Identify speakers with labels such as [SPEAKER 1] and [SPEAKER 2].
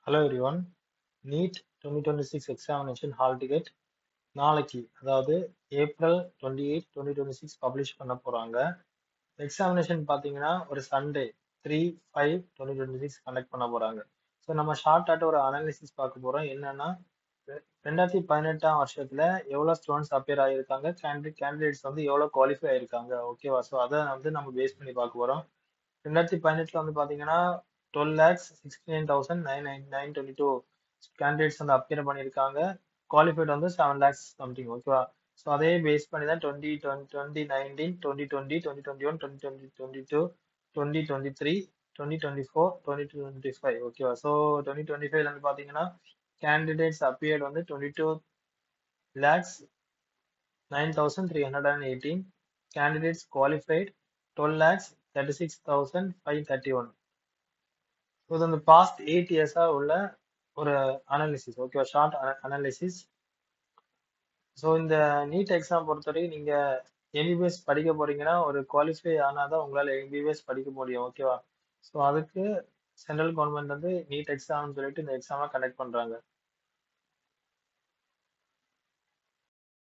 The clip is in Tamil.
[SPEAKER 1] Hello everyone. NEET 2026 examination hall ticket நாளைக்கு அதாவது ஏப்ரல் 28 2026 பப்ளிஷ் பண்ண போறாங்க. எக்ஸாமினேஷன் பார்த்தீங்கன்னா ஒரு சண்டே 3/5/2026 கண்டக்ட் பண்ண போறாங்க. ஸோ நம்ம ஷார்ட்டாக ஒரு அனாலிசிஸ் பார்க்க போறோம். என்னன்னா 2018ஆம் வருஷத்துல எவ்வளவு ஸ்டூடெண்ட்ஸ் அப்பியர் ஆகியிருக்காங்க, கேண்டிடேட்ஸ் வந்து எவ்வளவு குவாலிஃபை ஆயிருக்காங்க, ஓகேவா? ஸோ அதை வந்து நம்ம பேஸ் பண்ணி பார்க்க போறோம். 2018ல வந்து பாத்தீங்கன்னா 12,69,922 கேண்டிடேட்ஸ் வந்து அப்பியர் பண்ணியிருக்காங்க. குவாலிஃபைட் வந்து 7 lakhs சம்திங், ஓகேவா? ஸோ அதே பேஸ் பண்ணி தான் 2019, 2020, 2021, 2022, 2023, 2024, 2025, ஓகேவா? ஸோ 2025ல வந்து பாத்தீங்கன்னா கேண்டிடேட்ஸ் அப்பியர்ட் வந்து 22,09,318, candidates qualified 12,36,531. ஸோ இது வந்து பாஸ்ட் 8 இயர்ஸா உள்ள ஒரு அனாலிசிஸ், ஓகேவா? Short analysis. ஸோ இந்த நீட் எக்ஸாம் பொறுத்தவரைக்கும் நீங்க எம்பிபிஎஸ் படிக்க போறீங்கன்னா ஒரு குவாலிஃபை ஆனாதான் உங்களால எம்பிபிஎஸ் படிக்க முடியும், ஓகேவா? ஸோ அதுக்கு சென்ட்ரல் கவர்மெண்ட் வந்து நீட் எக்ஸாம்னு சொல்லிட்டு இந்த எக்ஸாமை கண்டக்ட் பண்றாங்க.